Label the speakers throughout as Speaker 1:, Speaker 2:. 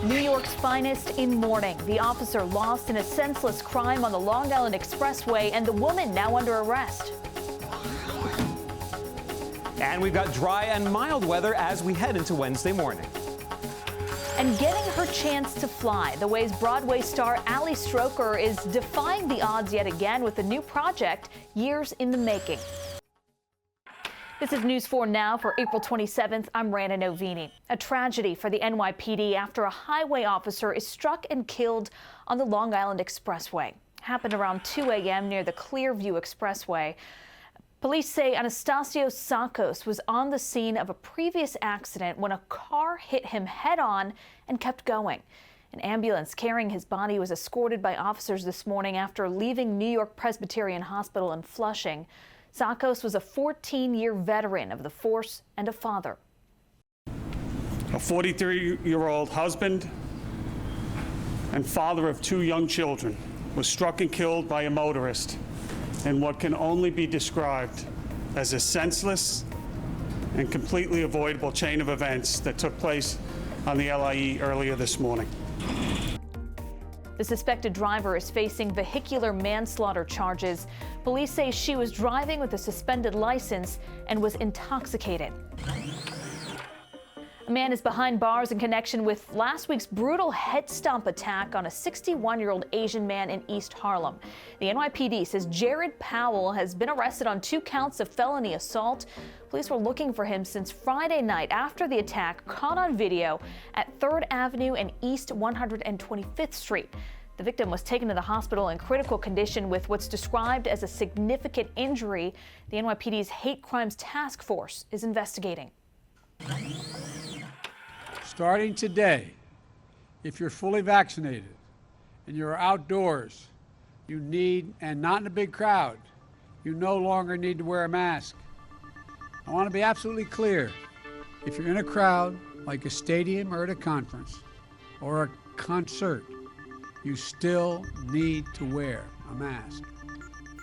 Speaker 1: New York's finest in mourning. The officer lost in a senseless crime on the Long Island Expressway, and the woman now under arrest.
Speaker 2: And we've got dry and mild weather as we head into Wednesday morning.
Speaker 1: And getting her chance to fly. The Way's Broadway star Ali Stroker is defying the odds yet again with a new project years in the making. This is News 4 Now for April 27th. I'm Rana Novini. A tragedy for the NYPD after a highway officer is struck and killed on the Long Island Expressway. Happened around 2 a.m. near the Clearview Expressway. Police say Anastasio Tsakos was on the scene of a previous accident when a car hit him head-on and kept going. An ambulance carrying his body was escorted by officers this morning after leaving New York Presbyterian Hospital in Flushing. Tsakos was a 14-year veteran of the force and a father.
Speaker 3: A 43-year-old husband and father of 2 young children was struck and killed by a motorist in what can only be described as a senseless and completely avoidable chain of events that took place on the LIE earlier this morning.
Speaker 1: The suspected driver is facing vehicular manslaughter charges. Police say she was driving with a suspended license and was intoxicated. A man is behind bars in connection with last week's brutal head stomp attack on a 61-year-old Asian man in East Harlem. The NYPD says Jared Powell has been arrested on 2 counts of felony assault. Police were looking for him since Friday night after the attack caught on video at 3rd Avenue and East 125th Street. The victim was taken to the hospital in critical condition with what's described as a significant injury. The NYPD's Hate Crimes Task Force is investigating.
Speaker 4: Starting today, if you're fully vaccinated and you're outdoors, you need, and not in a big crowd, you no longer need to wear a mask. I want to be absolutely clear. If you're in a crowd, like a stadium or at a conference or a concert, you still need to wear a mask.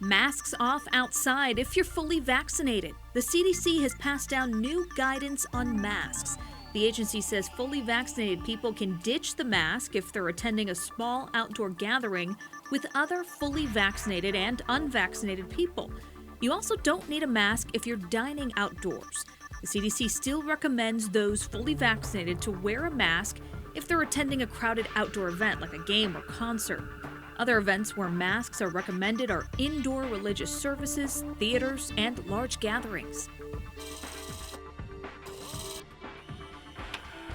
Speaker 5: Masks off outside if you're fully vaccinated. The CDC has passed down new guidance on masks. The agency says fully vaccinated people can ditch the mask if they're attending a small outdoor gathering with other fully vaccinated and unvaccinated people. You also don't need a mask if you're dining outdoors. The CDC still recommends those fully vaccinated to wear a mask if they're attending a crowded outdoor event like a game or concert. Other events where masks are recommended are indoor religious services, theaters, and large gatherings.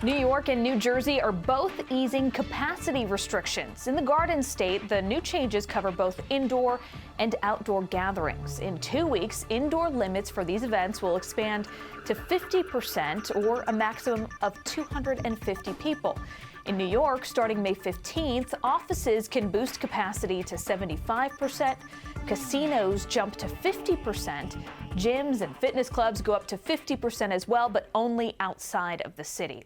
Speaker 1: New York and New Jersey are both easing capacity restrictions. In the Garden State, the new changes cover both indoor and outdoor gatherings. In 2 weeks, indoor limits for these events will expand to 50% or a maximum of 250 people. In New York, starting May 15th, offices can boost capacity to 75%, casinos jump to 50%, gyms and fitness clubs go up to 50% as well, but only outside of the city.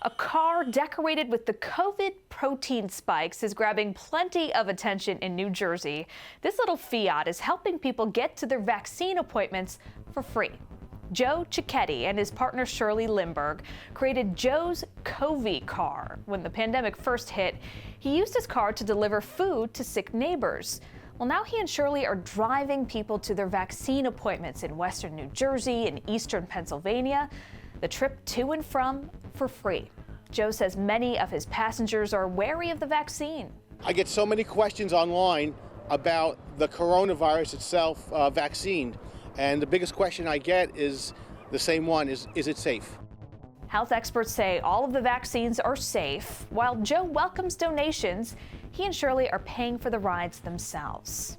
Speaker 1: A car decorated with the COVID protein spikes is grabbing plenty of attention in New Jersey. This little Fiat is helping people get to their vaccine appointments for free. Joe Cicchetti and his partner Shirley Lindbergh created Joe's COVID car. When the pandemic first hit, he used his car to deliver food to sick neighbors. Well, now he and Shirley are driving people to their vaccine appointments in western New Jersey and eastern Pennsylvania. The trip to and from for free. Joe says many of his passengers are wary of the vaccine.
Speaker 6: I get so many questions online about the coronavirus itself, vaccine. And the biggest question I get is the same one, is it safe?
Speaker 1: Health experts say all of the vaccines are safe. While Joe welcomes donations, he and Shirley are paying for the rides themselves.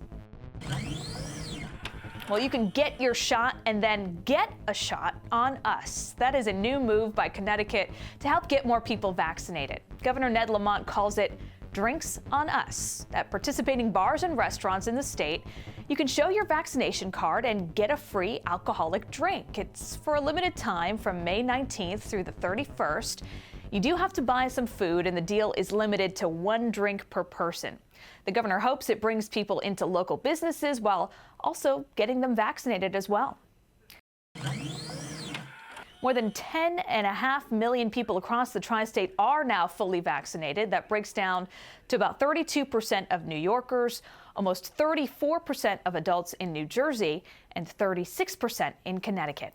Speaker 1: Well, you can get your shot and then get a shot on us. That is a new move by Connecticut to help get more people vaccinated. Governor Ned Lamont calls it Drinks on Us. At participating bars and restaurants in the state, you can show your vaccination card and get a free alcoholic drink. It's for a limited time from May 19th through the 31st. You do have to buy some food, and the deal is limited to 1 drink per person. The governor hopes it brings people into local businesses while also getting them vaccinated as well. More than 10.5 million people across the tri-state are now fully vaccinated. That breaks down to about 32% of New Yorkers, almost 34% of adults in New Jersey, and 36% in Connecticut.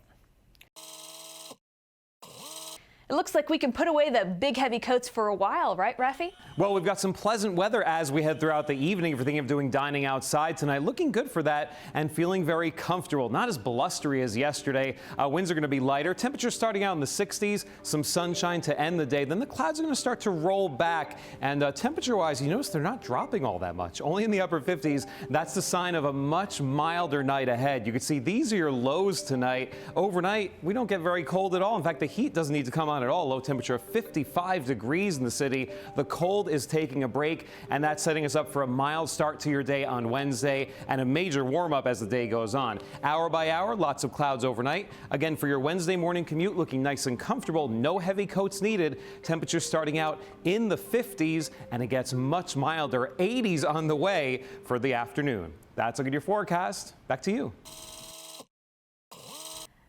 Speaker 1: It looks like we can put away the big heavy coats for a while, right, Rafi?
Speaker 2: Well, we've got some pleasant weather as we head throughout the evening. If you're thinking of doing dining outside tonight, looking good for that and feeling very comfortable. Not as blustery as yesterday. Winds are going to be lighter. Temperatures starting out in the 60s. Some sunshine to end the day. Then the clouds are going to start to roll back. And temperature-wise, you notice they're not dropping all that much. Only in the upper 50s. That's the sign of a much milder night ahead. You can see these are your lows tonight. Overnight, we don't get very cold at all. In fact, the heat doesn't need to come on at all. Low temperature of 55 degrees in the city. The cold is taking a break, and that's setting us up for a mild start to your day on Wednesday and a major warm-up as the day goes on. Hour by hour, lots of clouds overnight. Again, for your Wednesday morning commute, looking nice and comfortable. No heavy coats needed. Temperatures starting out in the 50s, and it gets much milder. 80s on the way for the afternoon. That's a look at your forecast. Back to you.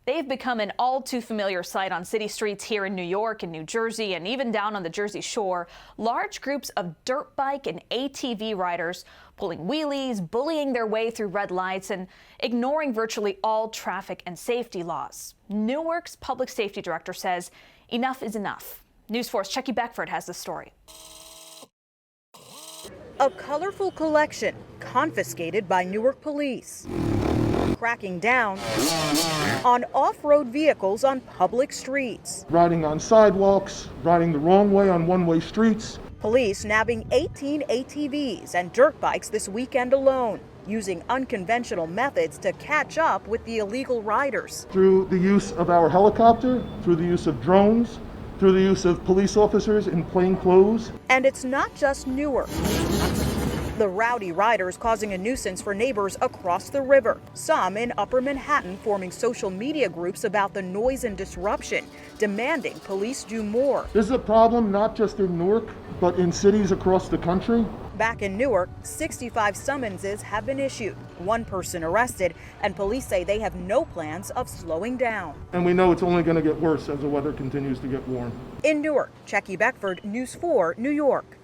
Speaker 1: They've become an all too familiar sight on city streets here in New York and New Jersey and even down on the Jersey Shore. Large groups of dirt bike and ATV riders pulling wheelies, bullying their way through red lights and ignoring virtually all traffic and safety laws. Newark's public safety director says enough is enough. News 4's Chucky Beckford has the story.
Speaker 7: A colorful collection confiscated by Newark police, cracking down on off-road vehicles on public streets.
Speaker 8: Riding on sidewalks, riding the wrong way on one-way streets.
Speaker 7: Police nabbing 18 ATVs and dirt bikes this weekend alone, using unconventional methods to catch up with the illegal riders.
Speaker 8: Through the use of our helicopter, through the use of drones, through the use of police officers in plain clothes.
Speaker 7: And it's not just Newark. The rowdy riders causing a nuisance for neighbors across the river. Some in Upper Manhattan forming social media groups about the noise and disruption, demanding police do more.
Speaker 8: This is a problem not just in Newark, but in cities across the country.
Speaker 7: Back in Newark, 65 summonses have been issued, one person arrested, and police say they have no plans of slowing down.
Speaker 8: And we know it's only going to get worse as the weather continues to get warm.
Speaker 7: In Newark, Chucky Beckford, News 4, New York.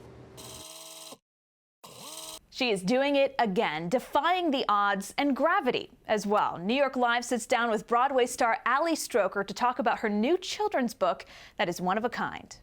Speaker 1: She is doing it again, defying the odds and gravity as well. New York Live sits down with Broadway star Ali Stroker to talk about her new children's book that is one of a kind.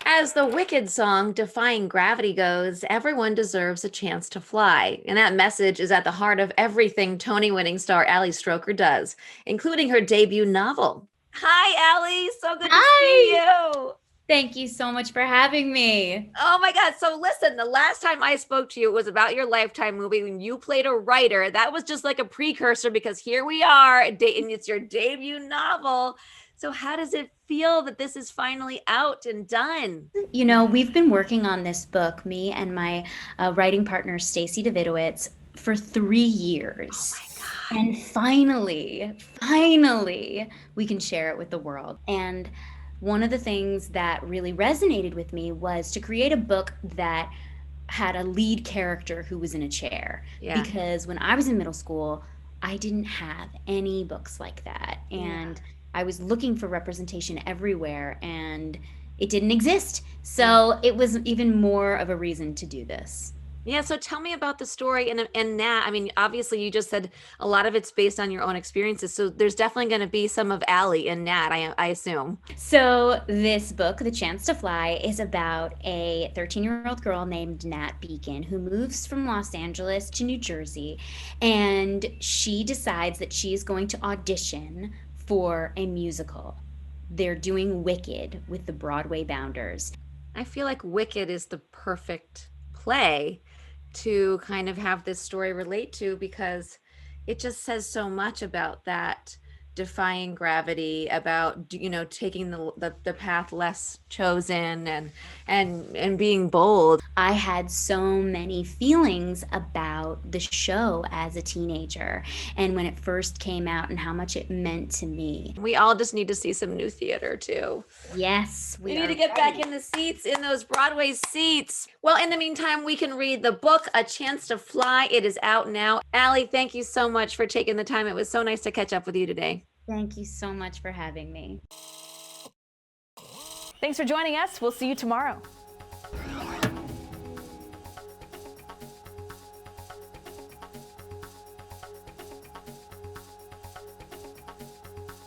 Speaker 9: As the Wicked song Defying Gravity goes, everyone deserves a chance to fly. And that message is at the heart of everything Tony-winning star Ali Stroker does, including her debut novel. Hi, Ali. So good to see you.
Speaker 10: Thank you so much for having me.
Speaker 9: Oh my God. So listen, the last time I spoke to you, it was about your Lifetime movie when you played a writer. That was just like a precursor because here we are and it's your debut novel. So how does it feel that this is finally out and done?
Speaker 10: You know, we've been working on this book, me and my writing partner, Stacey Davidowitz, for 3 years. Oh my God. And finally, we can share it with the world. And one of the things that really resonated with me was to create a book that had a lead character who was in a chair. Yeah. Because when I was in middle school, I didn't have any books like that. And I was looking for representation everywhere and it didn't exist. So it was even more of a reason to do this.
Speaker 9: Yeah, so tell me about the story and Nat. I mean, obviously you just said a lot of it's based on your own experiences. So there's definitely going to be some of Ali and Nat, I assume.
Speaker 10: So this book, The Chance to Fly, is about a 13-year-old girl named Nat Beacon who moves from Los Angeles to New Jersey. And she decides that she is going to audition for a musical. They're doing Wicked with the Broadway Bounders.
Speaker 9: I feel like Wicked is the perfect play to kind of have this story relate to because it just says so much about that defying gravity, about, you know, taking the path less chosen and being bold.
Speaker 10: I had so many feelings about the show as a teenager and when it first came out and how much it meant to me.
Speaker 9: We all just need to see some new theater too.
Speaker 10: Yes,
Speaker 9: we need to get back in the seats, in those Broadway seats. Well, in the meantime, we can read the book, A Chance to Fly. It is out now. Ali, thank you so much for taking the time. It was so nice to catch up with you today.
Speaker 10: Thank you so much for having me.
Speaker 1: Thanks for joining us. We'll see you tomorrow.